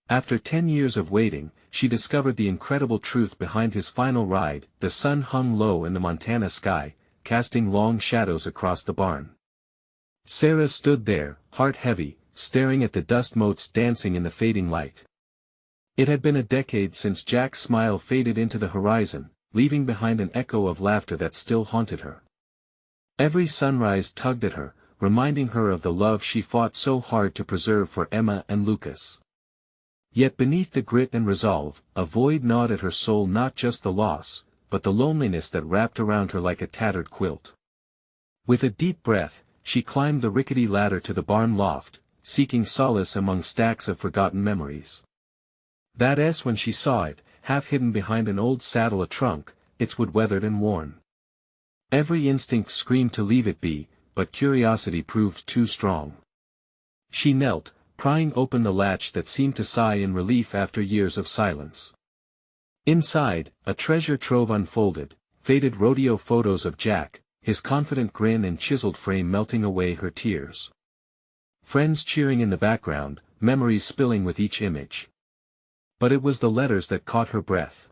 After 10 years of waiting, she discovered the incredible truth behind his final ride. The sun hung low in the Montana sky, casting long shadows across the barn. Sarah stood there, heart heavy, staring at the dust motes dancing in the fading light. It had been a decade since Jack's smile faded into the horizon, leaving behind an echo of laughter that still haunted her. Every sunrise tugged at her, reminding her of the love she fought so hard to preserve for Emma and Lucas. Yet beneath the grit and resolve, a void gnawed at her soul, not just the loss, but the loneliness that wrapped around her like a tattered quilt. With a deep breath, she climbed the rickety ladder to the barn loft, seeking solace among stacks of forgotten memories. When she saw it, half hidden behind an old saddle, a trunk, its wood weathered and worn. Every instinct screamed to leave it be, but curiosity proved too strong. She knelt, prying open the latch that seemed to sigh in relief after years of silence. Inside, a treasure trove unfolded, faded rodeo photos of Jack, his confident grin and chiseled frame melting away her tears. Friends cheering in the background, memories spilling with each image. But it was the letters that caught her breath.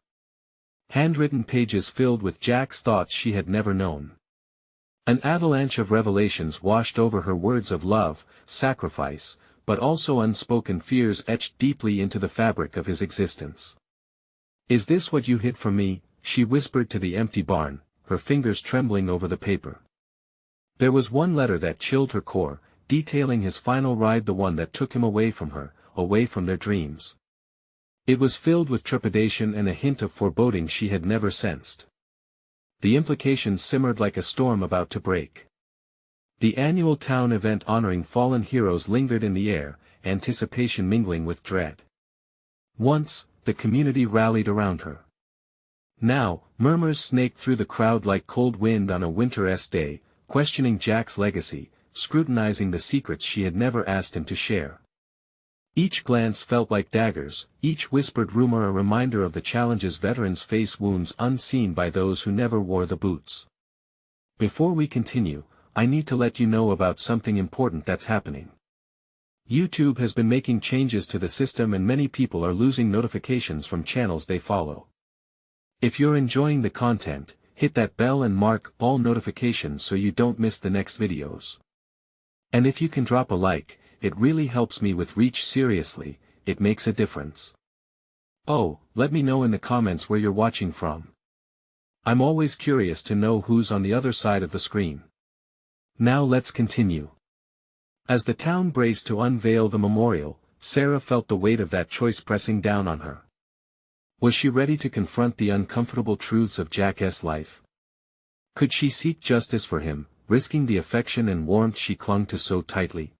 Handwritten pages filled with Jack's thoughts she had never known. An avalanche of revelations washed over her, words of love, sacrifice, but also unspoken fears etched deeply into the fabric of his existence. "Is this what you hid from me?" she whispered to the empty barn, her fingers trembling over the paper. There was one letter that chilled her core, detailing his final ride, the one that took him away from her, away from their dreams. It was filled with trepidation and a hint of foreboding she had never sensed. The implications simmered like a storm about to break. The annual town event honoring fallen heroes lingered in the air, anticipation mingling with dread. Once, the community rallied around her. Now, murmurs snaked through the crowd like cold wind on a winter's day, questioning Jack's legacy, scrutinizing the secrets she had never asked him to share. Each glance felt like daggers, each whispered rumor a reminder of the challenges veterans face, wounds unseen by those who never wore the boots. Before we continue, I need to let you know about something important that's happening. YouTube has been making changes to the system and many people are losing notifications from channels they follow. If you're enjoying the content, hit that bell and mark all notifications so you don't miss the next videos. And if you can drop a like, it really helps me with reach. Seriously, it makes a difference. Oh, let me know in the comments where you're watching from. I'm always curious to know who's on the other side of the screen. Now let's continue. As the town braced to unveil the memorial, Sarah felt the weight of that choice pressing down on her. Was she ready to confront the uncomfortable truths of Jack's life? Could she seek justice for him, risking the affection and warmth she clung to so tightly?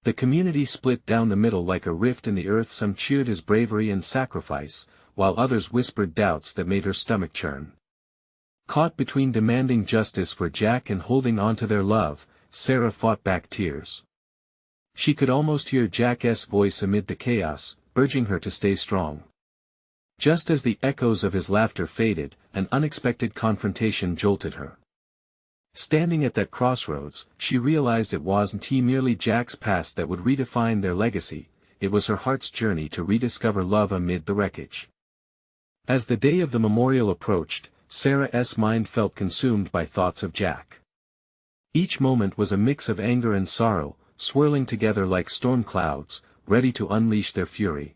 The community split down the middle like a rift in the earth. Some cheered his bravery and sacrifice, while others whispered doubts that made her stomach churn. Caught between demanding justice for Jack and holding on to their love, Sarah fought back tears. She could almost hear Jack's voice amid the chaos, urging her to stay strong. Just as the echoes of his laughter faded, an unexpected confrontation jolted her. Standing at that crossroads, she realized it wasn't merely Jack's past that would redefine their legacy, it was her heart's journey to rediscover love amid the wreckage. As the day of the memorial approached, Sarah's mind felt consumed by thoughts of Jack. Each moment was a mix of anger and sorrow, swirling together like storm clouds, ready to unleash their fury.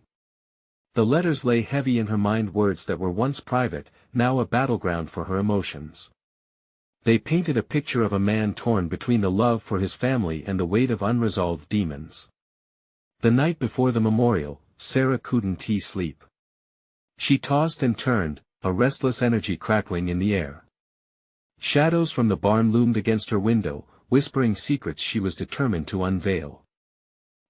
The letters lay heavy in her mind, words that were once private, now a battleground for her emotions. They painted a picture of a man torn between the love for his family and the weight of unresolved demons. The night before the memorial, Sarah couldn't sleep. She tossed and turned, a restless energy crackling in the air. Shadows from the barn loomed against her window, whispering secrets she was determined to unveil.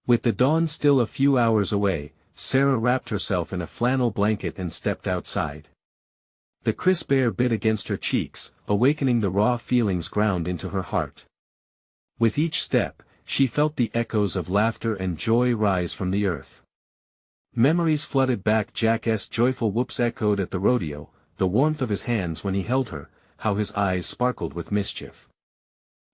With the dawn still a few hours away, Sarah wrapped herself in a flannel blanket and stepped outside. The crisp air bit against her cheeks, awakening the raw feelings ground into her heart. With each step, she felt the echoes of laughter and joy rise from the earth. Memories flooded back. Jack's joyful whoops echoed at the rodeo, the warmth of his hands when he held her, how his eyes sparkled with mischief.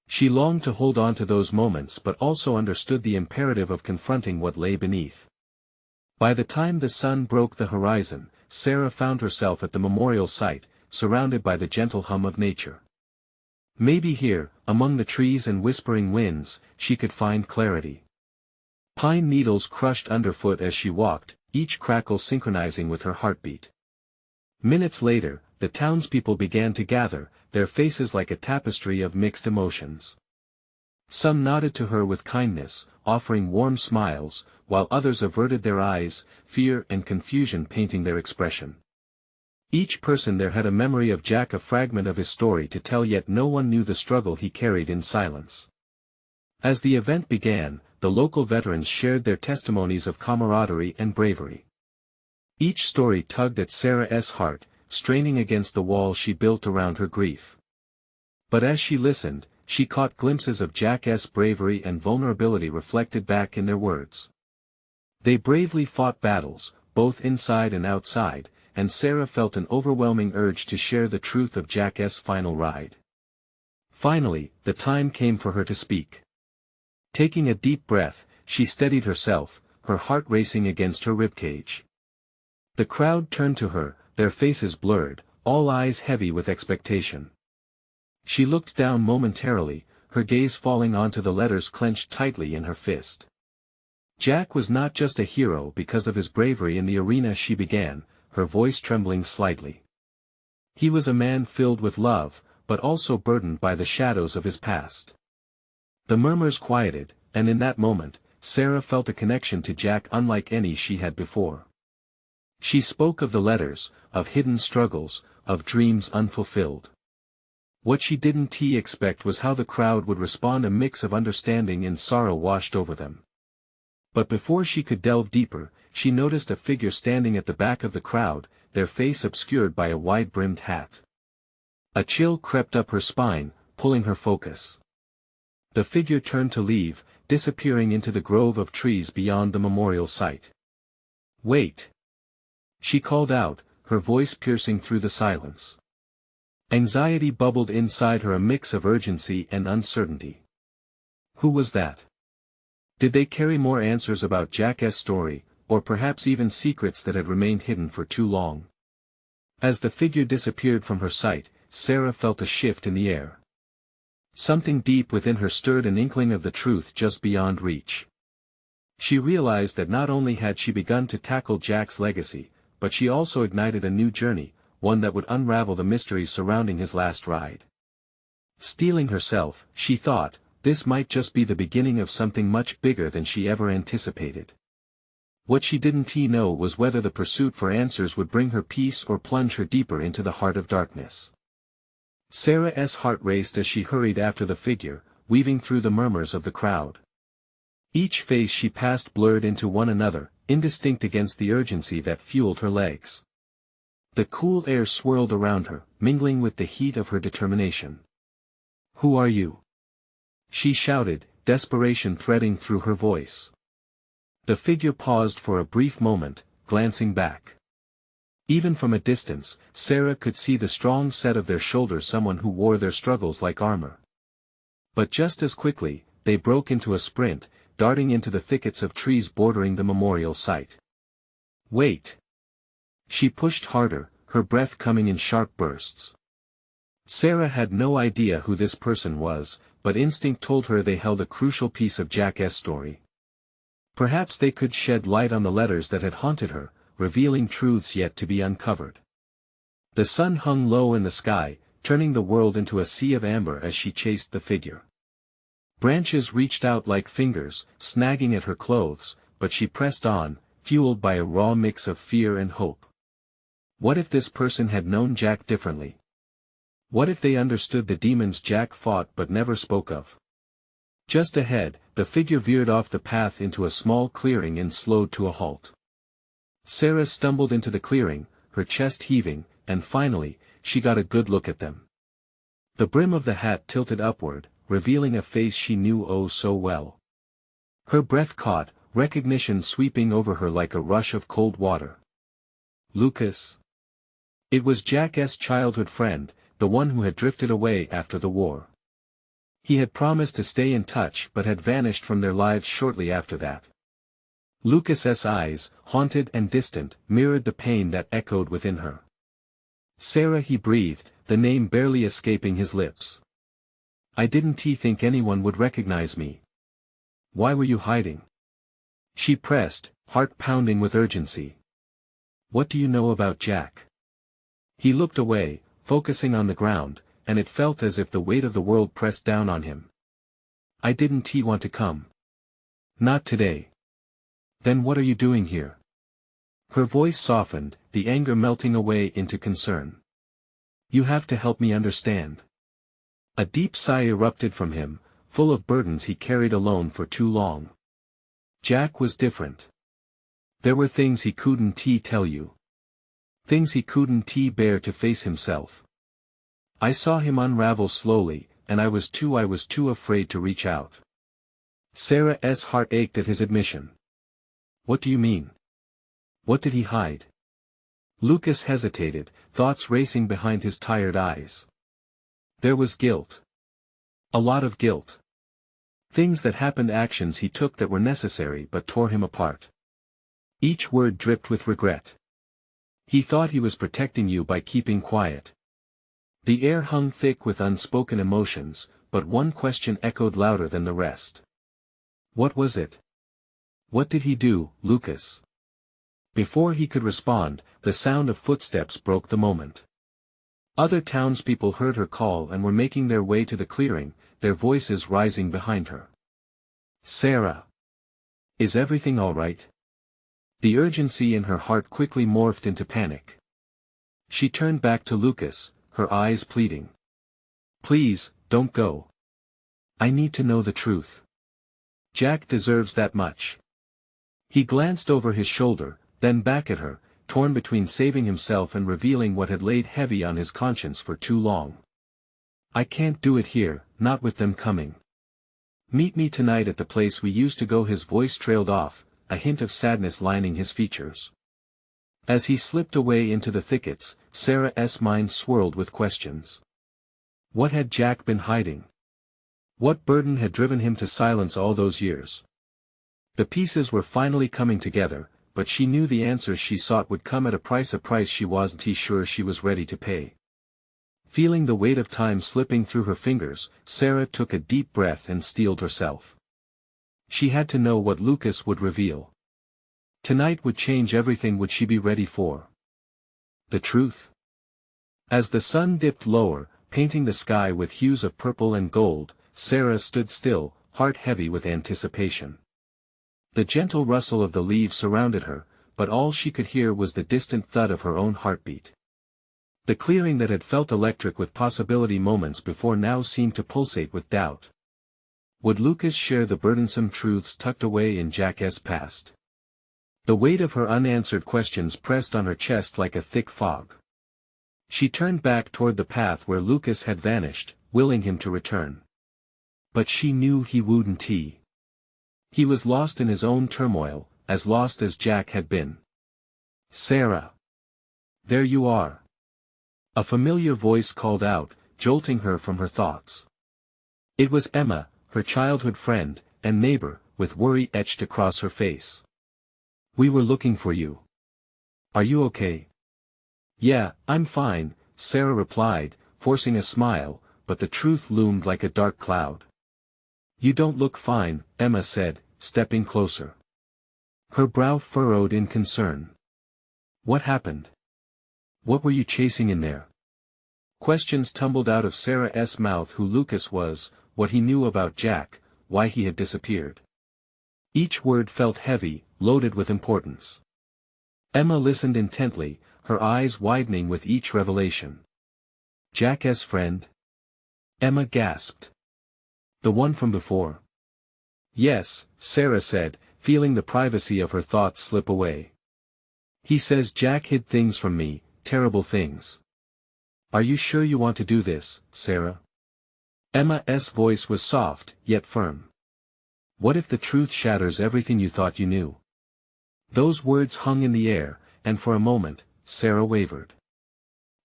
She longed to hold on to those moments but also understood the imperative of confronting what lay beneath. By the time the sun broke the horizon, Sarah found herself at the memorial site, surrounded by the gentle hum of nature. Maybe here, among the trees and whispering winds, she could find clarity. Pine needles crushed underfoot as she walked, each crackle synchronizing with her heartbeat. Minutes later, the townspeople began to gather, their faces like a tapestry of mixed emotions. Some nodded to her with kindness, offering warm smiles, while others averted their eyes, fear and confusion painting their expression. Each person there had a memory of Jack, a fragment of his story to tell, yet no one knew the struggle he carried in silence. As the event began, the local veterans shared their testimonies of camaraderie and bravery. Each story tugged at Sarah's heart, straining against the wall she built around her grief. But as she listened, she caught glimpses of Jack's bravery and vulnerability reflected back in their words. They bravely fought battles, both inside and outside, and Sarah felt an overwhelming urge to share the truth of Jack's final ride. Finally, the time came for her to speak. Taking a deep breath, she steadied herself, her heart racing against her ribcage. The crowd turned to her, their faces blurred, all eyes heavy with expectation. She looked down momentarily, her gaze falling onto the letters clenched tightly in her fist. Jack was not just a hero because of his bravery in the arena, she began, her voice trembling slightly. He was a man filled with love, but also burdened by the shadows of his past. The murmurs quieted, and in that moment, Sarah felt a connection to Jack unlike any she had before. She spoke of the letters, of hidden struggles, of dreams unfulfilled. What she didn't expect was how the crowd would respond. A mix of understanding and sorrow washed over them. But before she could delve deeper, she noticed a figure standing at the back of the crowd, their face obscured by a wide-brimmed hat. A chill crept up her spine, pulling her focus. The figure turned to leave, disappearing into the grove of trees beyond the memorial site. "Wait!" she called out, her voice piercing through the silence. Anxiety bubbled inside her, a mix of urgency and uncertainty. Who was that? Did they carry more answers about Jack's story, or perhaps even secrets that had remained hidden for too long? As the figure disappeared from her sight, Sarah felt a shift in the air. Something deep within her stirred, an inkling of the truth just beyond reach. She realized that not only had she begun to tackle Jack's legacy, but she also ignited a new journey, one that would unravel the mysteries surrounding his last ride. Steeling herself, she thought, this might just be the beginning of something much bigger than she ever anticipated. What she didn't know was whether the pursuit for answers would bring her peace or plunge her deeper into the heart of darkness. Sarah's heart raced as she hurried after the figure, weaving through the murmurs of the crowd. Each face she passed blurred into one another, indistinct against the urgency that fueled her legs. The cool air swirled around her, mingling with the heat of her determination. "Who are you?" she shouted, desperation threading through her voice. The figure paused for a brief moment, glancing back. Even from a distance, Sarah could see the strong set of their shoulders, someone who wore their struggles like armor. But just as quickly, they broke into a sprint, darting into the thickets of trees bordering the memorial site. "Wait!" She pushed harder, her breath coming in sharp bursts. Sarah had no idea who this person was, but instinct told her they held a crucial piece of Jack's story. Perhaps they could shed light on the letters that had haunted her, revealing truths yet to be uncovered. The sun hung low in the sky, turning the world into a sea of amber as she chased the figure. Branches reached out like fingers, snagging at her clothes, but she pressed on, fueled by a raw mix of fear and hope. What if this person had known Jack differently? What if they understood the demons Jack fought but never spoke of? Just ahead, the figure veered off the path into a small clearing and slowed to a halt. Sarah stumbled into the clearing, her chest heaving, and finally, she got a good look at them. The brim of the hat tilted upward, revealing a face she knew oh so well. Her breath caught, recognition sweeping over her like a rush of cold water. Lucas. It was Jack's childhood friend, the one who had drifted away after the war. He had promised to stay in touch but had vanished from their lives shortly after that. Lucas's eyes, haunted and distant, mirrored the pain that echoed within her. Sarah, he breathed, the name barely escaping his lips. I didn't think anyone would recognize me. Why were you hiding? She pressed, heart pounding with urgency. What do you know about Jack? He looked away, focusing on the ground, and it felt as if the weight of the world pressed down on him. I didn't want to come. Not today. Then what are you doing here? Her voice softened, the anger melting away into concern. You have to help me understand. A deep sigh erupted from him, full of burdens he carried alone for too long. Jack was different. There were things he couldn't tell you. Things he couldn't bear to face himself. I saw him unravel slowly, and I was too afraid to reach out. Sarah's heart ached at his admission. What do you mean? What did he hide? Lucas hesitated, thoughts racing behind his tired eyes. There was guilt. A lot of guilt. Things that happened, actions he took that were necessary but tore him apart. Each word dripped with regret. He thought he was protecting you by keeping quiet. The air hung thick with unspoken emotions, but one question echoed louder than the rest. What was it? What did he do, Lucas? Before he could respond, the sound of footsteps broke the moment. Other townspeople heard her call and were making their way to the clearing, their voices rising behind her. Sarah! Is everything all right? The urgency in her heart quickly morphed into panic. She turned back to Lucas, her eyes pleading. Please, don't go. I need to know the truth. Jack deserves that much. He glanced over his shoulder, then back at her, torn between saving himself and revealing what had laid heavy on his conscience for too long. I can't do it here, not with them coming. Meet me tonight at the place we used to go. His voice trailed off, a hint of sadness lining his features. As he slipped away into the thickets, Sarah's mind swirled with questions. What had Jack been hiding? What burden had driven him to silence all those years? The pieces were finally coming together, but she knew the answers she sought would come at a price she wasn't sure she was ready to pay. Feeling the weight of time slipping through her fingers, Sarah took a deep breath and steeled herself. She had to know what Lucas would reveal. Tonight would change everything. Would she be ready for the truth? As the sun dipped lower, painting the sky with hues of purple and gold, Sarah stood still, heart heavy with anticipation. The gentle rustle of the leaves surrounded her, but all she could hear was the distant thud of her own heartbeat. The clearing that had felt electric with possibility moments before now seemed to pulsate with doubt. Would Lucas share the burdensome truths tucked away in Jack's past? The weight of her unanswered questions pressed on her chest like a thick fog. She turned back toward the path where Lucas had vanished, willing him to return. But she knew he wouldn't. He was lost in his own turmoil, as lost as Jack had been. Sarah! There you are! A familiar voice called out, jolting her from her thoughts. It was Emma, her childhood friend and neighbor, with worry etched across her face. We were looking for you. Are you okay? Yeah, I'm fine, Sarah replied, forcing a smile, but the truth loomed like a dark cloud. You don't look fine, Emma said, stepping closer. Her brow furrowed in concern. What happened? What were you chasing in there? Questions tumbled out of Sarah's mouth: who Lucas was, what he knew about Jack, why he had disappeared. Each word felt heavy, loaded with importance. Emma listened intently, her eyes widening with each revelation. Jack's friend? Emma gasped. The one from before? Yes, Sarah said, feeling the privacy of her thoughts slip away. He says Jack hid things from me, terrible things. Are you sure you want to do this, Sarah? Emma's voice was soft, yet firm. What if the truth shatters everything you thought you knew? Those words hung in the air, and for a moment, Sarah wavered.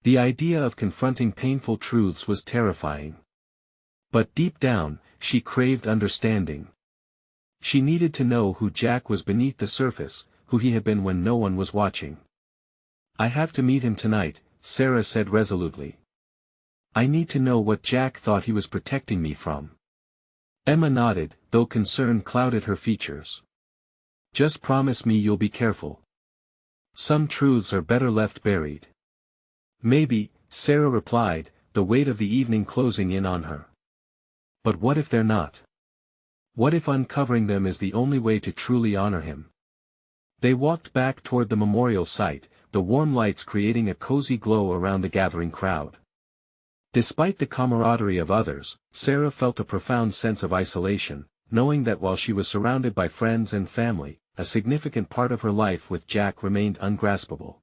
The idea of confronting painful truths was terrifying. But deep down, she craved understanding. She needed to know who Jack was beneath the surface, who he had been when no one was watching. I have to meet him tonight, Sarah said resolutely. I need to know what Jack thought he was protecting me from. Emma nodded, though concern clouded her features. Just promise me you'll be careful. Some truths are better left buried. Maybe, Sarah replied, the weight of the evening closing in on her. But what if they're not? What if uncovering them is the only way to truly honor him? They walked back toward the memorial site, the warm lights creating a cozy glow around the gathering crowd. Despite the camaraderie of others, Sarah felt a profound sense of isolation, knowing that while she was surrounded by friends and family, a significant part of her life with Jack remained ungraspable.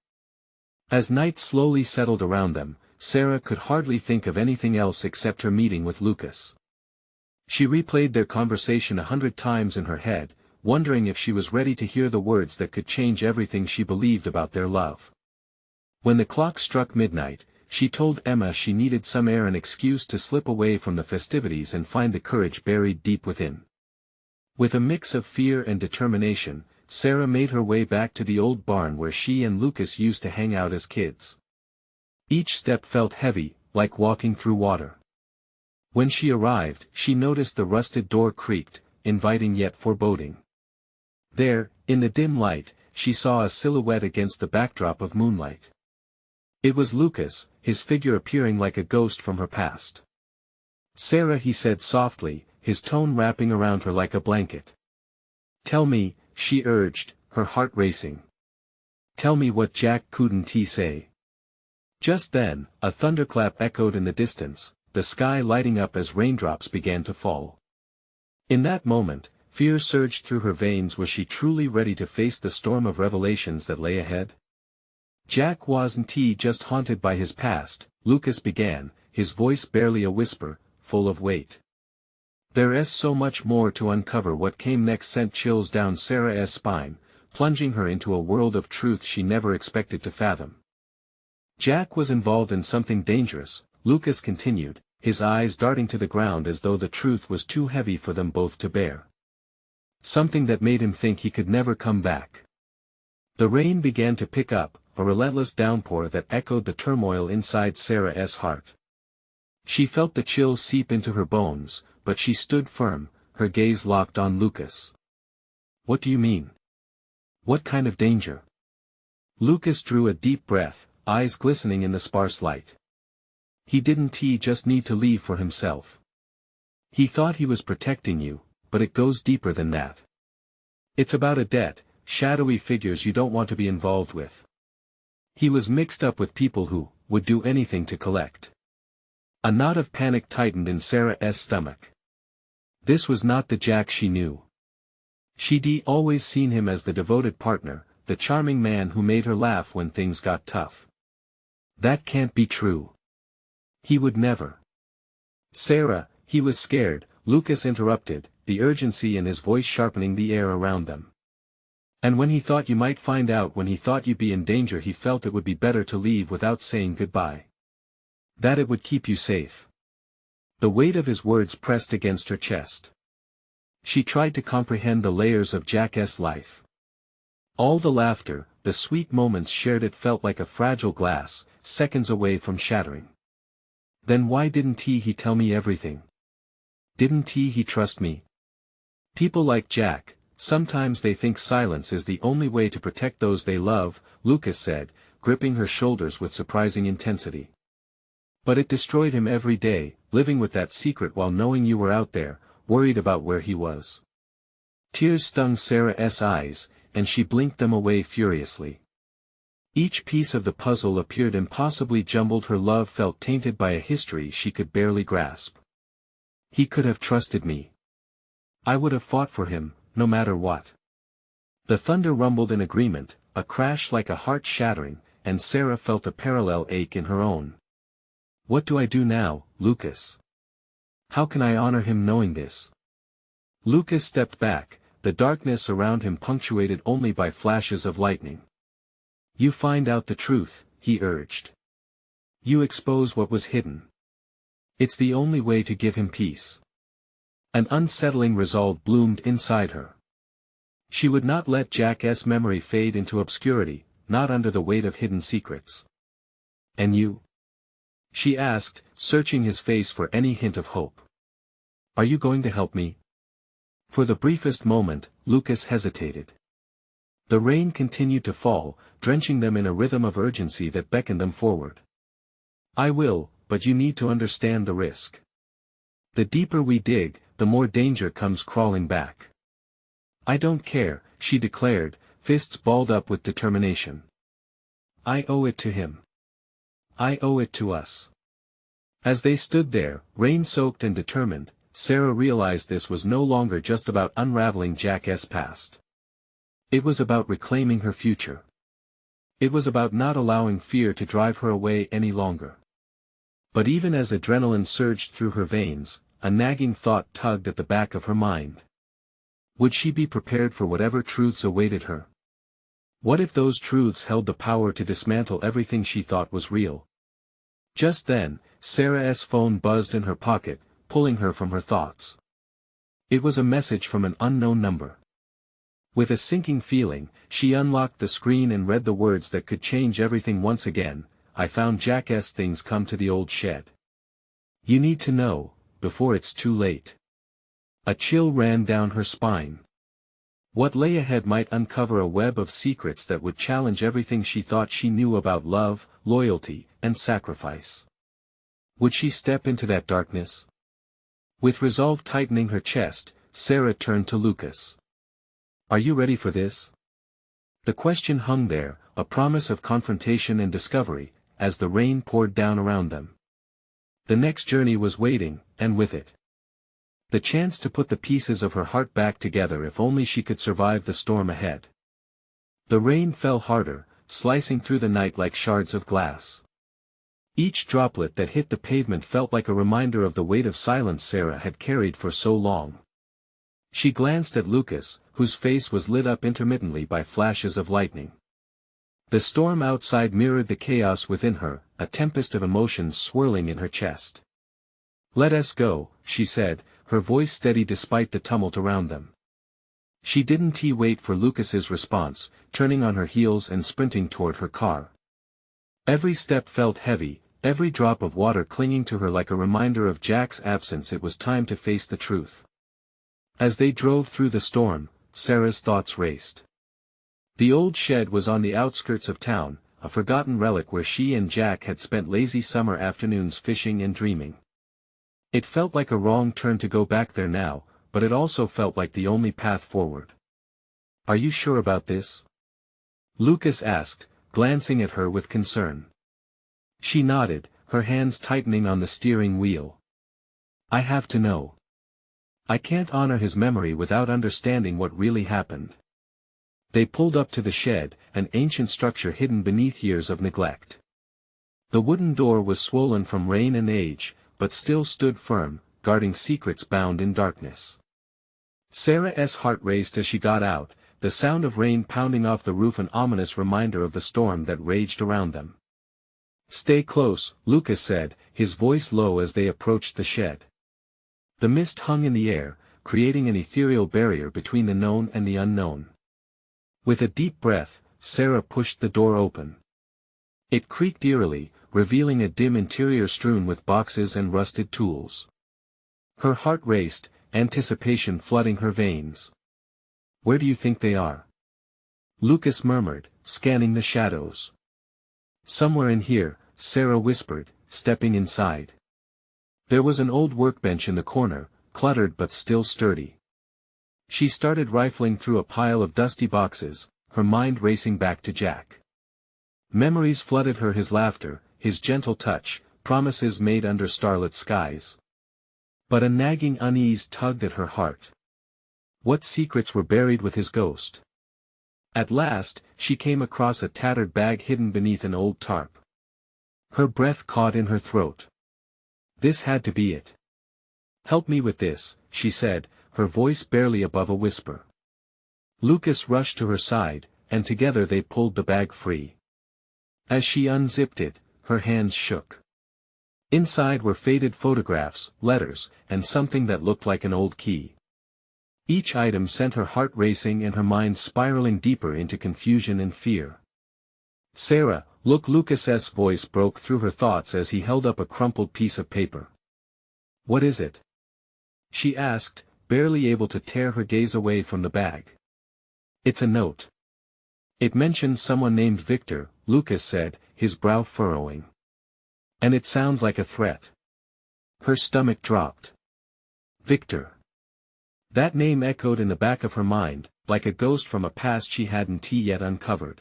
As night slowly settled around them, Sarah could hardly think of anything else except her meeting with Lucas. She replayed their conversation 100 times in her head, wondering if she was ready to hear the words that could change everything she believed about their love. When the clock struck midnight, she told Emma she needed some air, an excuse to slip away from the festivities and find the courage buried deep within. With a mix of fear and determination, Sarah made her way back to the old barn where she and Lucas used to hang out as kids. Each step felt heavy, like walking through water. When she arrived, she noticed the rusted door creaked, inviting yet foreboding. There, in the dim light, she saw a silhouette against the backdrop of moonlight. It was Lucas, his figure appearing like a ghost from her past. Sarah, he said softly, his tone wrapping around her like a blanket. Tell me, she urged, her heart racing. Tell me what Jack couldn't he say. Just then, a thunderclap echoed in the distance, the sky lighting up as raindrops began to fall. In that moment, fear surged through her veins. Was she truly ready to face the storm of revelations that lay ahead? Jack wasn't he just haunted by his past, Lucas began, his voice barely a whisper, full of weight. There's so much more to uncover. What came next sent chills down Sarah's spine, plunging her into a world of truth she never expected to fathom. Jack was involved in something dangerous, Lucas continued, his eyes darting to the ground as though the truth was too heavy for them both to bear. Something that made him think he could never come back. The rain began to pick up, a relentless downpour that echoed the turmoil inside Sarah's heart. She felt the chill seep into her bones, but she stood firm, her gaze locked on Lucas. What do you mean? What kind of danger? Lucas drew a deep breath, eyes glistening in the sparse light. He didn't just need to leave for himself. He thought he was protecting you, but it goes deeper than that. It's about a debt, shadowy figures you don't want to be involved with. He was mixed up with people who would do anything to collect. A knot of panic tightened in Sarah's stomach. This was not the Jack she knew. She'd always seen him as the devoted partner, the charming man who made her laugh when things got tough. That can't be true. He would never. Sarah, he was scared, Lucas interrupted, the urgency in his voice sharpening the air around them. And when he thought you might find out, when he thought you'd be in danger, he felt it would be better to leave without saying goodbye. That it would keep you safe. The weight of his words pressed against her chest. She tried to comprehend the layers of Jack's life. All the laughter, the sweet moments shared, it felt like a fragile glass, seconds away from shattering. Then why didn't he tell me everything? Didn't he trust me? People like Jack, sometimes they think silence is the only way to protect those they love, Lucas said, gripping her shoulders with surprising intensity. But it destroyed him every day, living with that secret while knowing you were out there, worried about where he was. Tears stung Sarah's eyes, and she blinked them away furiously. Each piece of the puzzle appeared impossibly jumbled. Her love felt tainted by a history she could barely grasp. He could have trusted me. I would have fought for him, no matter what. The thunder rumbled in agreement, a crash like a heart shattering, and Sarah felt a parallel ache in her own. What do I do now, Lucas? How can I honor him knowing this? Lucas stepped back, the darkness around him punctuated only by flashes of lightning. You find out the truth, he urged. You expose what was hidden. It's the only way to give him peace. An unsettling resolve bloomed inside her. She would not let Jack's memory fade into obscurity, not under the weight of hidden secrets. "And you?" she asked, searching his face for any hint of hope. "Are you going to help me?" For the briefest moment, Lucas hesitated. The rain continued to fall, drenching them in a rhythm of urgency that beckoned them forward. "I will, but you need to understand the risk. The deeper we dig, the more danger comes crawling back." "I don't care," she declared, fists balled up with determination. "I owe it to him. I owe it to us." As they stood there, rain-soaked and determined, Sarah realized this was no longer just about unraveling Jack's past. It was about reclaiming her future. It was about not allowing fear to drive her away any longer. But even as adrenaline surged through her veins, a nagging thought tugged at the back of her mind. Would she be prepared for whatever truths awaited her? What if those truths held the power to dismantle everything she thought was real? Just then, Sarah's phone buzzed in her pocket, pulling her from her thoughts. It was a message from an unknown number. With a sinking feeling, she unlocked the screen and read the words that could change everything once again. "I found Jack's things, come to the old shed. You need to know, before it's too late." A chill ran down her spine. What lay ahead might uncover a web of secrets that would challenge everything she thought she knew about love, loyalty, and sacrifice. Would she step into that darkness? With resolve tightening her chest, Sarah turned to Lucas. "Are you ready for this?" The question hung there, a promise of confrontation and discovery, as the rain poured down around them. The next journey was waiting, and with it, the chance to put the pieces of her heart back together if only she could survive the storm ahead. The rain fell harder, slicing through the night like shards of glass. Each droplet that hit the pavement felt like a reminder of the weight of silence Sarah had carried for so long. She glanced at Lucas, whose face was lit up intermittently by flashes of lightning. The storm outside mirrored the chaos within her, a tempest of emotions swirling in her chest. "Let us go," she said, her voice steady despite the tumult around them. She didn't wait for Lucas's response, turning on her heels and sprinting toward her car. Every step felt heavy, every drop of water clinging to her like a reminder of Jack's absence. It was time to face the truth. As they drove through the storm, Sarah's thoughts raced. The old shed was on the outskirts of town, a forgotten relic where she and Jack had spent lazy summer afternoons fishing and dreaming. It felt like a wrong turn to go back there now, but it also felt like the only path forward. "Are you sure about this?" Lucas asked, glancing at her with concern. She nodded, her hands tightening on the steering wheel. "I have to know. I can't honor his memory without understanding what really happened." They pulled up to the shed, an ancient structure hidden beneath years of neglect. The wooden door was swollen from rain and age, but still stood firm, guarding secrets bound in darkness. Sarah's heart raced as she got out, the sound of rain pounding off the roof an ominous reminder of the storm that raged around them. "Stay close," Lucas said, his voice low as they approached the shed. The mist hung in the air, creating an ethereal barrier between the known and the unknown. With a deep breath, Sarah pushed the door open. It creaked eerily, revealing a dim interior strewn with boxes and rusted tools. Her heart raced, anticipation flooding her veins. "Where do you think they are?" Lucas murmured, scanning the shadows. "Somewhere in here," Sarah whispered, stepping inside. There was an old workbench in the corner, cluttered but still sturdy. She started rifling through a pile of dusty boxes, her mind racing back to Jack. Memories flooded her: his laughter, his gentle touch, promises made under starlit skies. But a nagging unease tugged at her heart. What secrets were buried with his ghost? At last, she came across a tattered bag hidden beneath an old tarp. Her breath caught in her throat. This had to be it. "Help me with this," she said, her voice barely above a whisper. Lucas rushed to her side, and together they pulled the bag free. As she unzipped it, her hands shook. Inside were faded photographs, letters, and something that looked like an old key. Each item sent her heart racing and her mind spiraling deeper into confusion and fear. "Sarah, look!" Lucas's voice broke through her thoughts as he held up a crumpled piece of paper. "What is it?" she asked, barely able to tear her gaze away from the bag. "It's a note. It mentions someone named Victor," Lucas said, his brow furrowing. "And it sounds like a threat." Her stomach dropped. Victor. That name echoed in the back of her mind, like a ghost from a past she hadn't yet uncovered.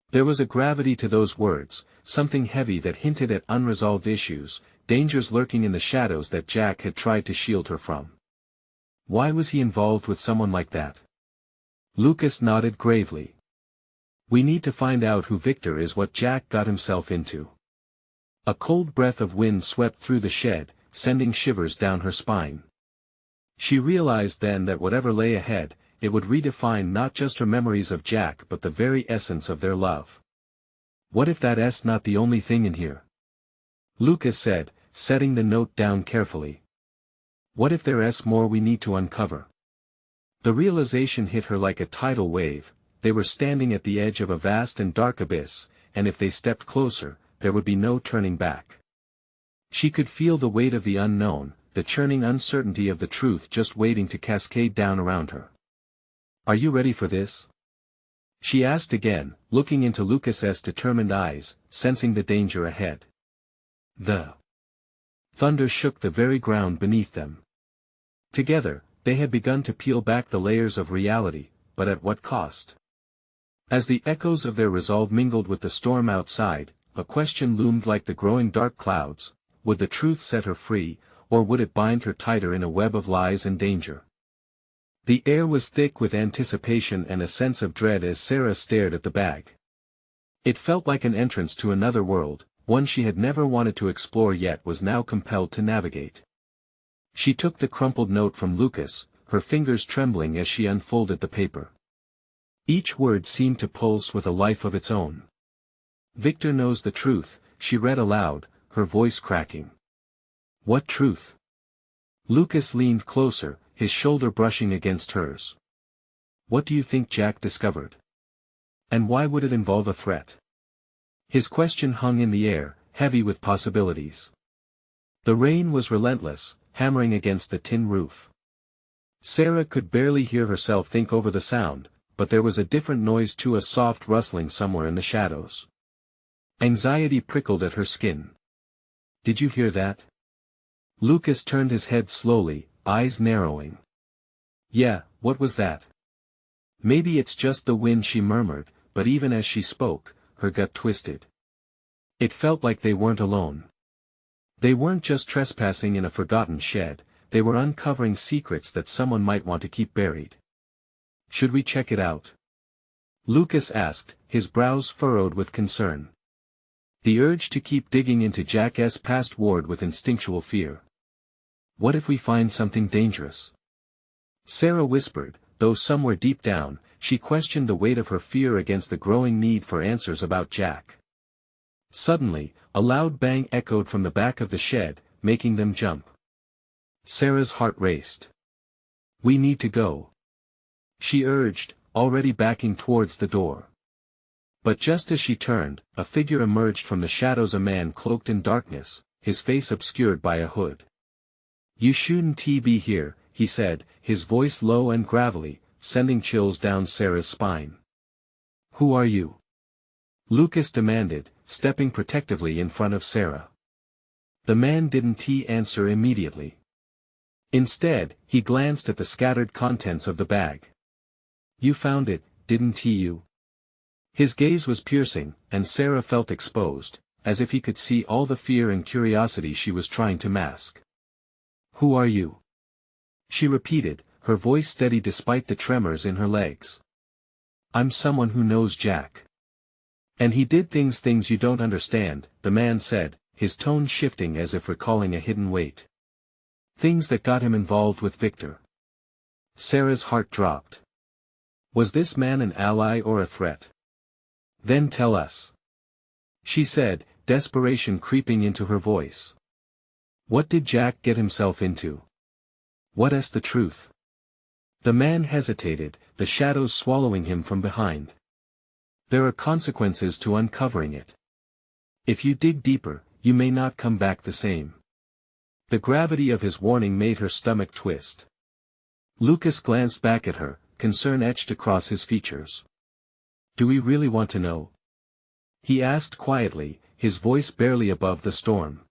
There was a gravity to those words, something heavy that hinted at unresolved issues, dangers lurking in the shadows that Jack had tried to shield her from. Why was he involved with someone like that? Lucas nodded gravely. "We need to find out who Victor is, what Jack got himself into." A cold breath of wind swept through the shed, sending shivers down her spine. She realized then that whatever lay ahead, it would redefine not just her memories of Jack but the very essence of their love. "What if that's not the only thing in here?" Lucas said, setting the note down carefully. "What if there's more we need to uncover?" The realization hit her like a tidal wave. They were standing at the edge of a vast and dark abyss, and if they stepped closer, there would be no turning back. She could feel the weight of the unknown, the churning uncertainty of the truth just waiting to cascade down around her. "Are you ready for this?" she asked again, looking into Lucas's determined eyes, sensing the danger ahead. The thunder shook the very ground beneath them. Together, they had begun to peel back the layers of reality, but at what cost? As the echoes of their resolve mingled with the storm outside, a question loomed like the growing dark clouds: would the truth set her free, or would it bind her tighter in a web of lies and danger? The air was thick with anticipation and a sense of dread as Sarah stared at the bag. It felt like an entrance to another world, one she had never wanted to explore yet was now compelled to navigate. She took the crumpled note from Lucas, her fingers trembling as she unfolded the paper. Each word seemed to pulse with a life of its own. "Victor knows the truth," she read aloud, her voice cracking. "What truth?" Lucas leaned closer, his shoulder brushing against hers. "What do you think Jack discovered? And why would it involve a threat?" His question hung in the air, heavy with possibilities. The rain was relentless, hammering against the tin roof. Sarah could barely hear herself think over the sound, but there was a different noise too, a soft rustling somewhere in the shadows. Anxiety prickled at her skin. "Did you hear that?" Lucas turned his head slowly, eyes narrowing. "Yeah, what was that?" "Maybe it's just the wind," she murmured, but even as she spoke, her gut twisted. It felt like they weren't alone. They weren't just trespassing in a forgotten shed, they were uncovering secrets that someone might want to keep buried. "Should we check it out?" Lucas asked, his brows furrowed with concern. The urge to keep digging into Jack's past warred with instinctual fear. "What if we find something dangerous?" Sarah whispered, though somewhere deep down, she questioned the weight of her fear against the growing need for answers about Jack. Suddenly, a loud bang echoed from the back of the shed, making them jump. Sarah's heart raced. "We need to go," she urged, already backing towards the door. But just as she turned, a figure emerged from the shadows, a man cloaked in darkness, his face obscured by a hood. "You shouldn't be here," he said, his voice low and gravelly, sending chills down Sarah's spine. "Who are you?" Lucas demanded, stepping protectively in front of Sarah. The man didn't answer immediately. Instead, he glanced at the scattered contents of the bag. "You found it, didn't you?" His gaze was piercing, and Sarah felt exposed, as if he could see all the fear and curiosity she was trying to mask. "Who are you?" she repeated, her voice steady despite the tremors in her legs. "I'm someone who knows Jack. And he did things you don't understand," the man said, his tone shifting as if recalling a hidden weight. "Things that got him involved with Victor." Sarah's heart dropped. Was this man an ally or a threat? "Then tell us," she said, desperation creeping into her voice. What did Jack get himself into? What is the truth? The man hesitated, the shadows swallowing him from behind. There are consequences to uncovering it. If you dig deeper, you may not come back the same. The gravity of his warning made her stomach twist. Lucas glanced back at her, concern etched across his features. Do we really want to know? He asked quietly, his voice barely above the storm.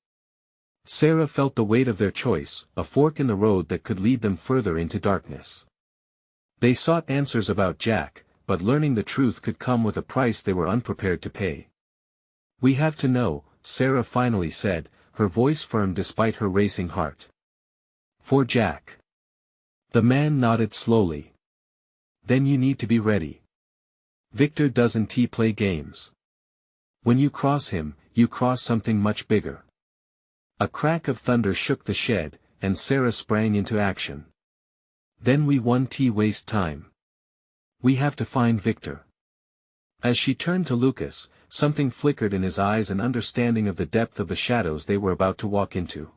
Sarah felt the weight of their choice, a fork in the road that could lead them further into darkness. They sought answers about Jack, but learning the truth could come with a price they were unprepared to pay. We have to know, Sarah finally said, her voice firm despite her racing heart. For Jack. The man nodded slowly. Then you need to be ready. Victor doesn't play games. When you cross him, you cross something much bigger. A crack of thunder shook the shed, and Sarah sprang into action. Then we won't waste time. We have to find Victor. As she turned to Lucas, something flickered in his eyes, an understanding of the depth of the shadows they were about to walk into.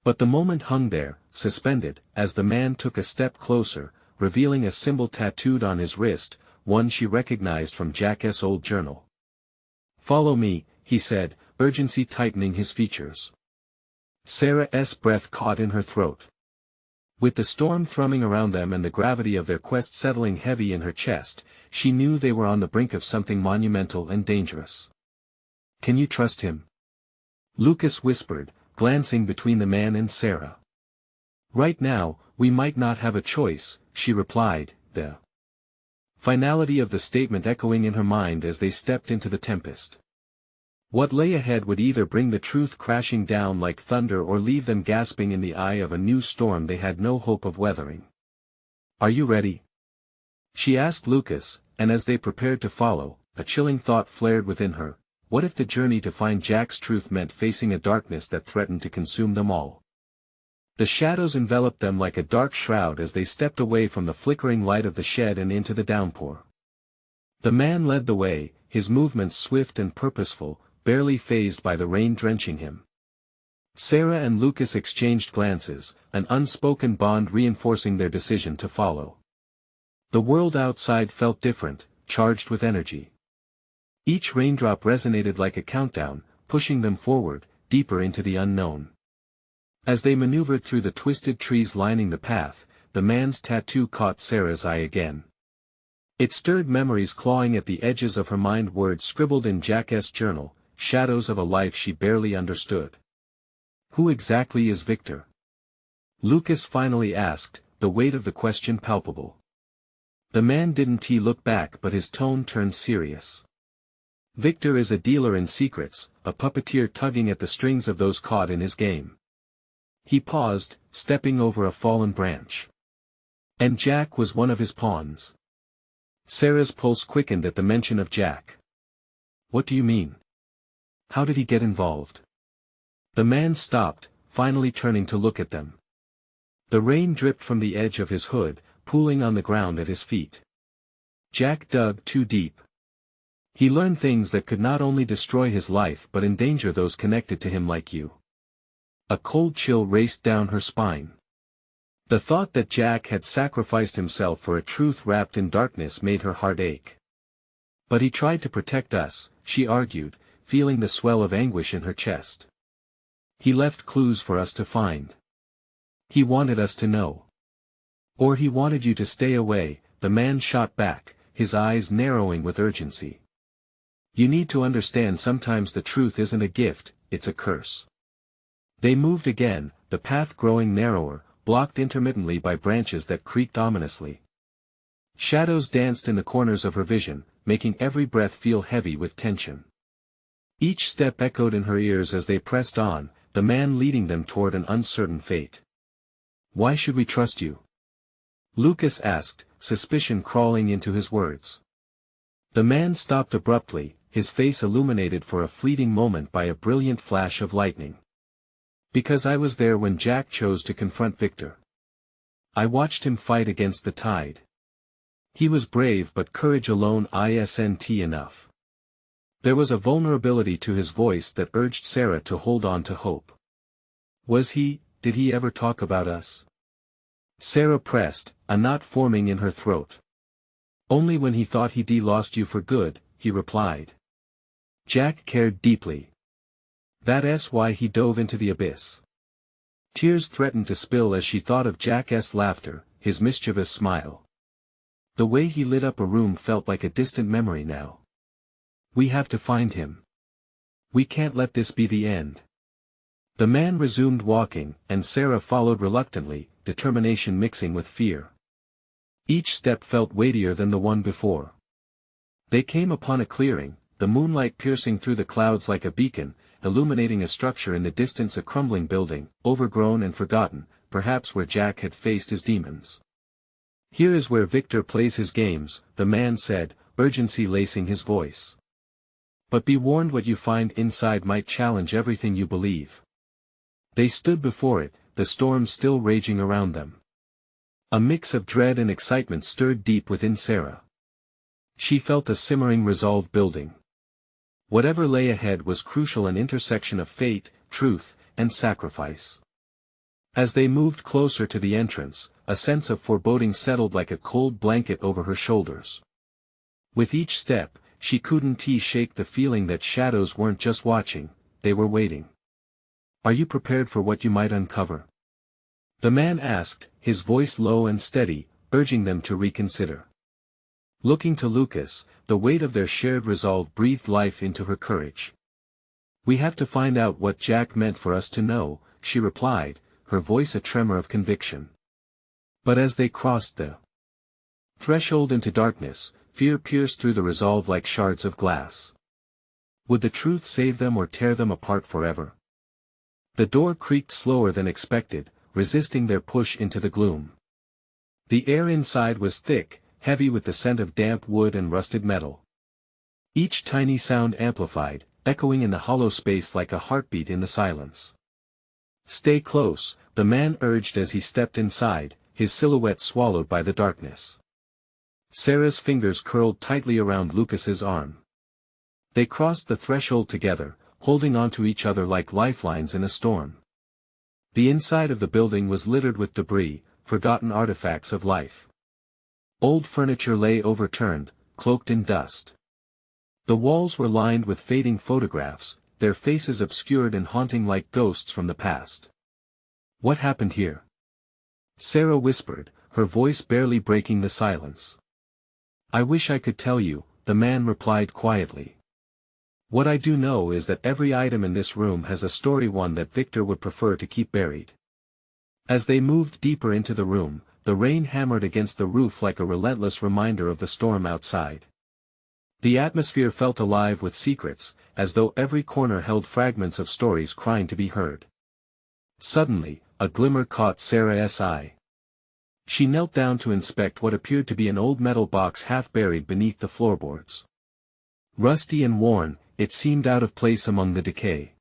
But the moment hung there, suspended, as the man took a step closer, revealing a symbol tattooed on his wrist, one she recognized from Jack's old journal. Follow me, he said, urgency tightening his features. Sarah's breath caught in her throat. With the storm thrumming around them and the gravity of their quest settling heavy in her chest, she knew they were on the brink of something monumental and dangerous. Can you trust him? Lucas whispered, glancing between the man and Sarah. Right now, we might not have a choice, she replied, the finality of the statement echoing in her mind as they stepped into the tempest. What lay ahead would either bring the truth crashing down like thunder or leave them gasping in the eye of a new storm they had no hope of weathering. Are you ready? She asked Lucas, and as they prepared to follow, a chilling thought flared within her. What if the journey to find Jack's truth meant facing a darkness that threatened to consume them all? The shadows enveloped them like a dark shroud as they stepped away from the flickering light of the shed and into the downpour. The man led the way, his movements swift and purposeful, barely fazed by the rain drenching him. Sarah and Lucas exchanged glances, an unspoken bond reinforcing their decision to follow. The world outside felt different, charged with energy. Each raindrop resonated like a countdown, pushing them forward, deeper into the unknown. As they maneuvered through the twisted trees lining the path, the man's tattoo caught Sarah's eye again. It stirred memories clawing at the edges of her mind, words scribbled in Jack's journal, shadows of a life she barely understood. Who exactly is Victor? Lucas finally asked, the weight of the question palpable. The man didn't look back, but his tone turned serious. Victor is a dealer in secrets, a puppeteer tugging at the strings of those caught in his game. He paused, stepping over a fallen branch. And Jack was one of his pawns. Sarah's pulse quickened at the mention of Jack. What do you mean? How did he get involved? The man stopped, finally turning to look at them. The rain dripped from the edge of his hood, pooling on the ground at his feet. Jack dug too deep. He learned things that could not only destroy his life but endanger those connected to him like you. A cold chill raced down her spine. The thought that Jack had sacrificed himself for a truth wrapped in darkness made her heart ache. But he tried to protect us, she argued, feeling the swell of anguish in her chest. He left clues for us to find. He wanted us to know. Or he wanted you to stay away, the man shot back, his eyes narrowing with urgency. You need to understand, sometimes the truth isn't a gift, it's a curse. They moved again, the path growing narrower, blocked intermittently by branches that creaked ominously. Shadows danced in the corners of her vision, making every breath feel heavy with tension. Each step echoed in her ears as they pressed on, the man leading them toward an uncertain fate. Why should we trust you? Lucas asked, suspicion crawling into his words. The man stopped abruptly, his face illuminated for a fleeting moment by a brilliant flash of lightning. Because I was there when Jack chose to confront Victor. I watched him fight against the tide. He was brave, but courage alone isn't enough. There was a vulnerability to his voice that urged Sarah to hold on to hope. Did he ever talk about us? Sarah pressed, a knot forming in her throat. Only when he thought he'd lost you for good, he replied. Jack cared deeply. That's why he dove into the abyss. Tears threatened to spill as she thought of Jack's laughter, his mischievous smile. The way he lit up a room felt like a distant memory now. We have to find him. We can't let this be the end. The man resumed walking, and Sarah followed reluctantly, determination mixing with fear. Each step felt weightier than the one before. They came upon a clearing, the moonlight piercing through the clouds like a beacon, illuminating a structure in the distance, a crumbling building, overgrown and forgotten, perhaps where Jack had faced his demons. Here is where Victor plays his games, the man said, urgency lacing his voice. But be warned, what you find inside might challenge everything you believe. They stood before it, the storm still raging around them. A mix of dread and excitement stirred deep within Sarah. She felt a simmering resolve building. Whatever lay ahead was crucial, an intersection of fate, truth, and sacrifice. As they moved closer to the entrance, a sense of foreboding settled like a cold blanket over her shoulders. With each step, she couldn't shake the feeling that shadows weren't just watching, they were waiting. Are you prepared for what you might uncover? The man asked, his voice low and steady, urging them to reconsider. Looking to Lucas, the weight of their shared resolve breathed life into her courage. We have to find out what Jack meant for us to know, she replied, her voice a tremor of conviction. But as they crossed the threshold into darkness, fear pierced through the resolve like shards of glass. Would the truth save them or tear them apart forever? The door creaked slower than expected, resisting their push into the gloom. The air inside was thick, heavy with the scent of damp wood and rusted metal. Each tiny sound amplified, echoing in the hollow space like a heartbeat in the silence. Stay close, the man urged as he stepped inside, his silhouette swallowed by the darkness. Sarah's fingers curled tightly around Lucas's arm. They crossed the threshold together, holding onto each other like lifelines in a storm. The inside of the building was littered with debris, forgotten artifacts of life. Old furniture lay overturned, cloaked in dust. The walls were lined with fading photographs, their faces obscured and haunting like ghosts from the past. What happened here? Sarah whispered, her voice barely breaking the silence. I wish I could tell you, the man replied quietly. What I do know is that every item in this room has a story, one that Victor would prefer to keep buried. As they moved deeper into the room, the rain hammered against the roof like a relentless reminder of the storm outside. The atmosphere felt alive with secrets, as though every corner held fragments of stories crying to be heard. Suddenly, a glimmer caught Sarah's eye. She knelt down to inspect what appeared to be an old metal box half buried beneath the floorboards. Rusty and worn, it seemed out of place among the decay.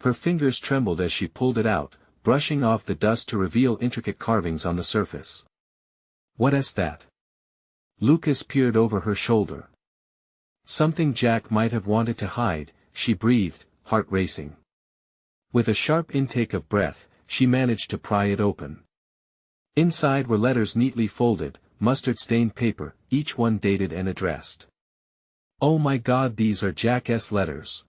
Her fingers trembled as she pulled it out, brushing off the dust to reveal intricate carvings on the surface. What is that? Lucas peered over her shoulder. Something Jack might have wanted to hide, she breathed, heart racing. With a sharp intake of breath, she managed to pry it open. Inside were letters neatly folded, mustard-stained paper, each one dated and addressed. Oh my God, these are Jack's letters.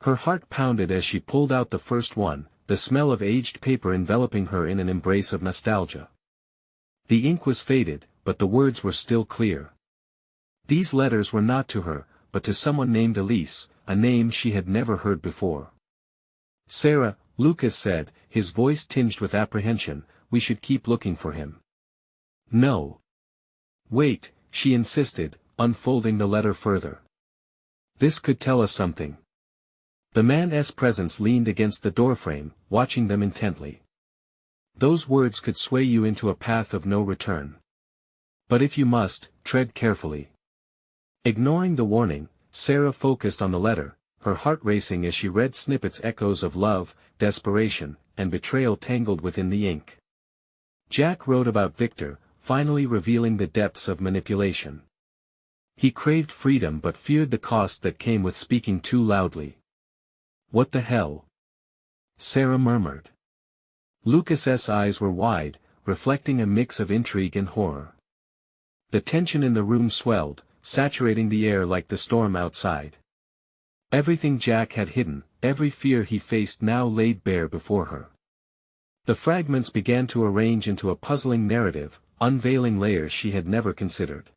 Her heart pounded as she pulled out the first one, the smell of aged paper enveloping her in an embrace of nostalgia. The ink was faded, but the words were still clear. These letters were not to her, but to someone named Elise, a name she had never heard before. Sarah, Lucas said, his voice tinged with apprehension, we should keep looking for him. No. Wait, she insisted, unfolding the letter further. This could tell us something. The man's presence leaned against the doorframe, watching them intently. Those words could sway you into a path of no return. But if you must, tread carefully. Ignoring the warning, Sarah focused on the letter, her heart racing as she read snippets, echoes of love, desperation, and betrayal tangled within the ink. Jack wrote about Victor, finally revealing the depths of manipulation. He craved freedom but feared the cost that came with speaking too loudly. "What the hell?" Sarah murmured. Lucas's eyes were wide, reflecting a mix of intrigue and horror. The tension in the room swelled, saturating the air like the storm outside. Everything Jack had hidden, every fear he faced now laid bare before her. The fragments began to arrange into a puzzling narrative, unveiling layers she had never considered.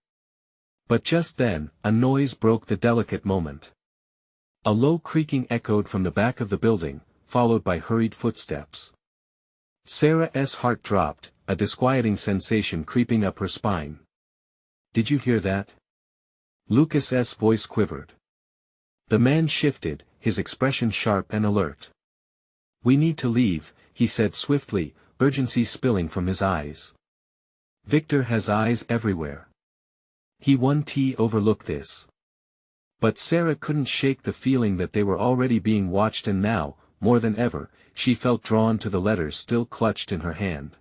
But just then, a noise broke the delicate moment. A low creaking echoed from the back of the building, followed by hurried footsteps. Sarah's heart dropped, a disquieting sensation creeping up her spine. "Did you hear that?" Lucas's voice quivered. The man shifted, his expression sharp and alert. "We need to leave," he said swiftly, urgency spilling from his eyes. "Victor has eyes everywhere. He won't overlook this." But Sarah couldn't shake the feeling that they were already being watched, and now, more than ever, she felt drawn to the letters still clutched in her hand.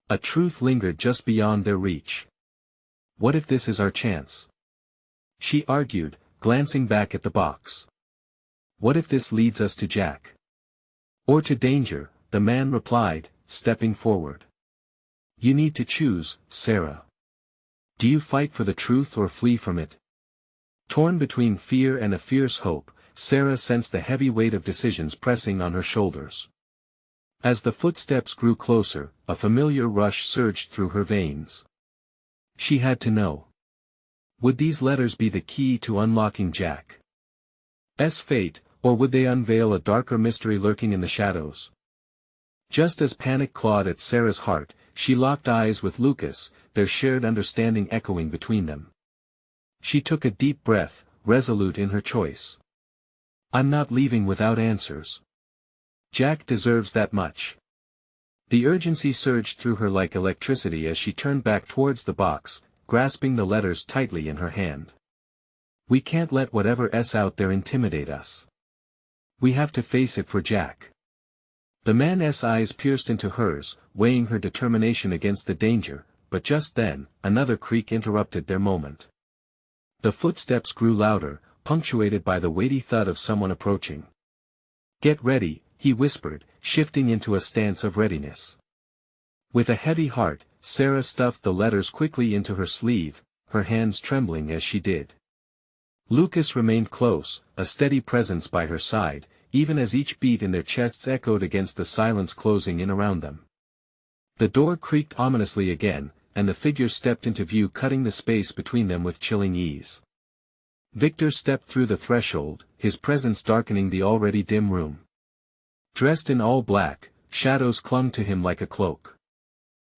A truth lingered just beyond their reach. "What if this is our chance?" she argued, glancing back at the box. "What if this leads us to Jack? Or to danger?" the man replied, stepping forward. "You need to choose, Sarah. Do you fight for the truth or flee from it?" Torn between fear and a fierce hope, Sarah sensed the heavy weight of decisions pressing on her shoulders. As the footsteps grew closer, a familiar rush surged through her veins. She had to know. Would these letters be the key to unlocking Jack's fate, or would they unveil a darker mystery lurking in the shadows? Just as panic clawed at Sarah's heart, she locked eyes with Lucas, their shared understanding echoing between them. She took a deep breath, resolute in her choice. "I'm not leaving without answers. Jack deserves that much." The urgency surged through her like electricity as she turned back towards the box, grasping the letters tightly in her hand. "We can't let whatever's out there intimidate us. We have to face it for Jack." The man's eyes pierced into hers, weighing her determination against the danger, but just then, another creak interrupted their moment. The footsteps grew louder, punctuated by the weighty thud of someone approaching. "Get ready," he whispered, shifting into a stance of readiness. With a heavy heart, Sarah stuffed the letters quickly into her sleeve, her hands trembling as she did. Lucas remained close, a steady presence by her side, even as each beat in their chests echoed against the silence closing in around them. The door creaked ominously again, and the figure stepped into view, cutting the space between them with chilling ease. Victor stepped through the threshold, his presence darkening the already dim room. Dressed in all black, shadows clung to him like a cloak.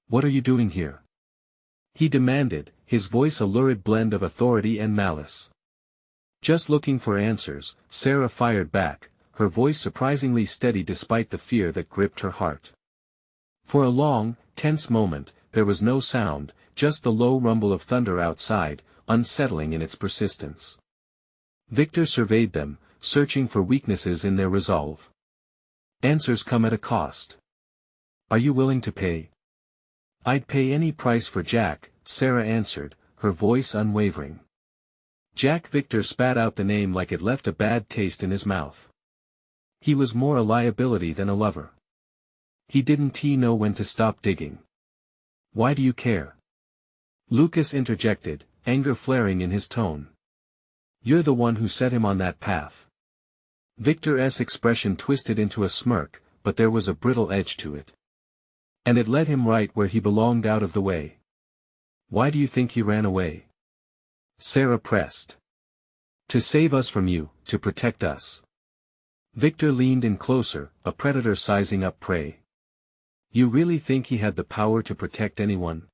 "What are you doing here?" he demanded, his voice a lurid blend of authority and malice. "Just looking for answers," Sarah fired back, her voice surprisingly steady despite the fear that gripped her heart. For a long, tense moment, there was no sound, just the low rumble of thunder outside, unsettling in its persistence. Victor surveyed them, searching for weaknesses in their resolve. "Answers come at a cost. Are you willing to pay?" "I'd pay any price for Jack," Sarah answered, her voice unwavering. Jack. Victor spat out the name like it left a bad taste in his mouth. He was more a liability than a lover. He didn't know when to stop digging. "Why do you care?" Lucas interjected, anger flaring in his tone. "You're the one who set him on that path." Victor's expression twisted into a smirk, but there was a brittle edge to it. "And it led him right where he belonged, out of the way." "Why do you think he ran away?" Sarah pressed. "To save us from you, to protect us." Victor leaned in closer, a predator sizing up prey. "You really think he had the power to protect anyone?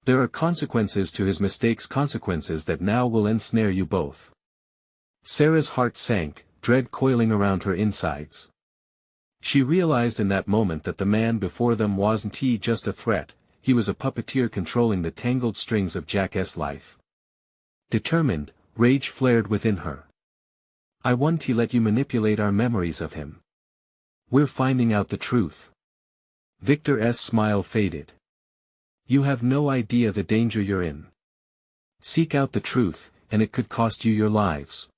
There are consequences to his mistakes, consequences that now will ensnare you both." Sarah's heart sank, dread coiling around her insides. She realized in that moment that the man before them wasn't just a threat, he was a puppeteer controlling the tangled strings of Jack's life. Determined, rage flared within her. "I won't let you manipulate our memories of him. We're finding out the truth." Victor's smile faded. "You have no idea the danger you're in." Seek out the truth, and it could cost you your lives.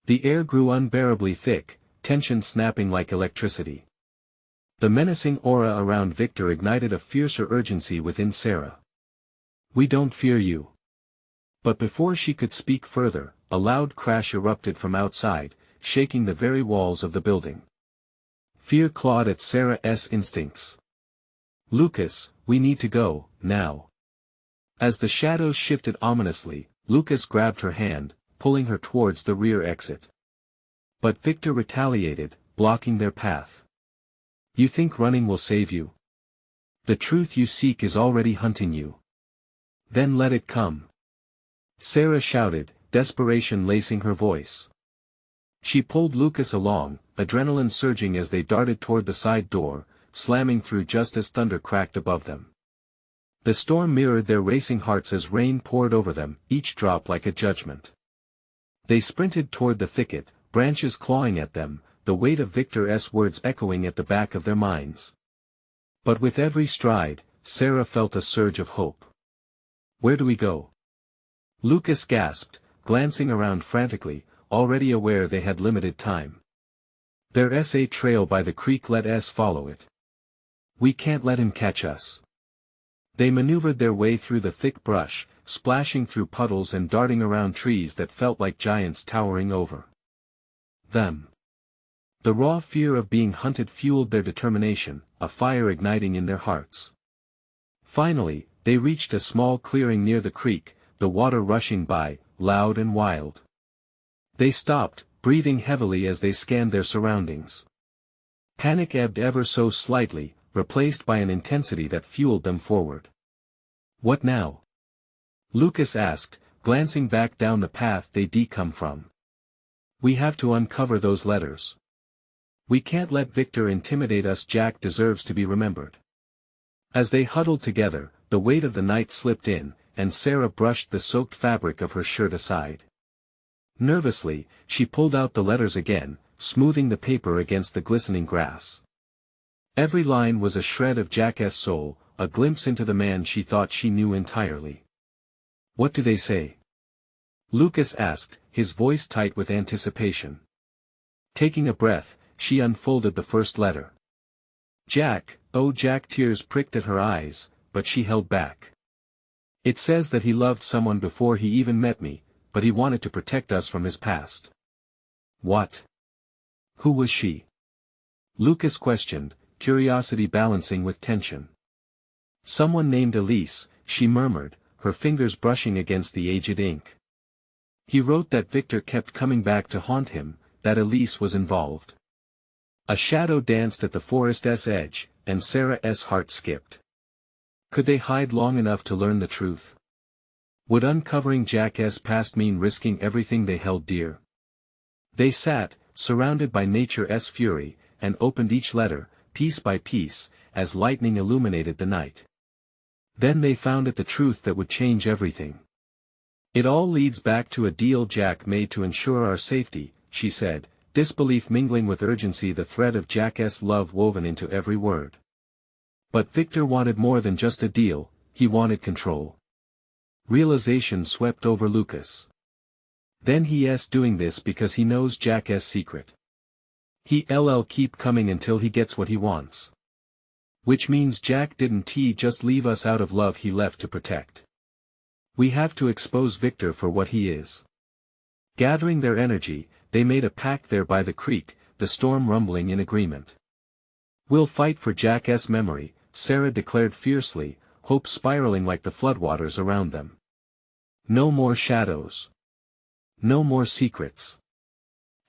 The air grew unbearably thick, tension snapping like electricity. The menacing aura around Victor ignited a fiercer urgency within Sarah. We don't fear you. But before she could speak further, a loud crash erupted from outside, shaking the very walls of the building. Fear clawed at Sarah's instincts. Lucas, we need to go, now. As the shadows shifted ominously, Lucas grabbed her hand, pulling her towards the rear exit. But Victor retaliated, blocking their path. You think running will save you? The truth you seek is already hunting you. Then let it come. Sarah shouted, desperation lacing her voice. She pulled Lucas along, adrenaline surging as they darted toward the side door, slamming through just as thunder cracked above them. The storm mirrored their racing hearts as rain poured over them, each drop like a judgment. They sprinted toward the thicket, branches clawing at them, the weight of Victor's words echoing at the back of their minds. But with every stride, Sarah felt a surge of hope. Where do we go? Lucas gasped, glancing around frantically, already aware they had limited time. There's a trail by the creek, let us follow it. We can't let him catch us. They maneuvered their way through the thick brush, splashing through puddles and darting around trees that felt like giants towering over them. The raw fear of being hunted fueled their determination, a fire igniting in their hearts. Finally, they reached a small clearing near the creek, the water rushing by, loud and wild. They stopped, breathing heavily as they scanned their surroundings. Panic ebbed ever so slightly, replaced by an intensity that fueled them forward. What now? Lucas asked, glancing back down the path they'd come from. We have to uncover those letters. We can't let Victor intimidate us. Jack deserves to be remembered. As they huddled together, the weight of the night slipped in, and Sarah brushed the soaked fabric of her shirt aside. Nervously, she pulled out the letters again, smoothing the paper against the glistening grass. Every line was a shred of Jack's soul, a glimpse into the man she thought she knew entirely. What do they say? Lucas asked, his voice tight with anticipation. Taking a breath, she unfolded the first letter. Jack, oh Jack, tears pricked at her eyes, but she held back. It says that he loved someone before he even met me, but he wanted to protect us from his past. What? Who was she? Lucas questioned, curiosity balancing with tension. Someone named Elise, she murmured, her fingers brushing against the aged ink. He wrote that Victor kept coming back to haunt him, that Elise was involved. A shadow danced at the forest's edge, and Sarah's heart skipped. Could they hide long enough to learn the truth? Would uncovering Jack's past mean risking everything they held dear? They sat, surrounded by nature's fury, and opened each letter, piece by piece, as lightning illuminated the night. Then they found it the truth that would change everything. It all leads back to a deal Jack made to ensure our safety, she said, disbelief mingling with urgency, the thread of Jack's love woven into every word. But Victor wanted more than just a deal, he wanted control. Realization swept over Lucas. Then he's doing this because he knows Jack's secret. He'll keep coming until he gets what he wants. Which means Jack didn't just leave us out of love, he left to protect. We have to expose Victor for what he is. Gathering their energy, they made a pact there by the creek, the storm rumbling in agreement. We'll fight for Jack's memory, Sarah declared fiercely, hope spiraling like the floodwaters around them. No more shadows. No more secrets.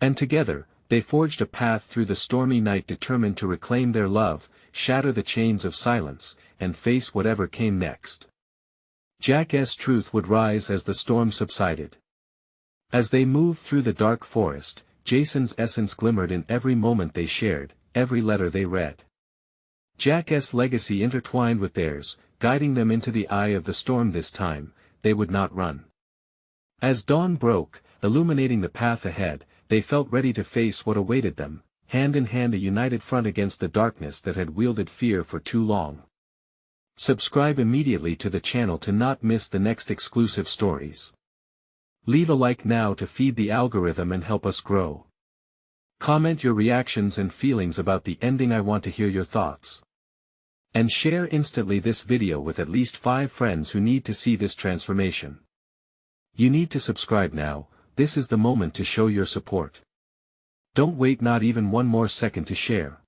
And together, they forged a path through the stormy night, determined to reclaim their love, shatter the chains of silence, and face whatever came next. Jack's truth would rise as the storm subsided. As they moved through the dark forest, Jason's essence glimmered in every moment they shared, every letter they read. Jack's legacy intertwined with theirs, guiding them into the eye of the storm. This time, they would not run. As dawn broke, illuminating the path ahead, they felt ready to face what awaited them, hand in hand, a united front against the darkness that had wielded fear for too long. Subscribe immediately to the channel to not miss the next exclusive stories. Leave a like now to feed the algorithm and help us grow. Comment your reactions and feelings about the ending. I want to hear your thoughts. And share instantly this video with at least 5 friends who need to see this transformation. You need to subscribe now. This is the moment to show your support. Don't wait not even one more second to share.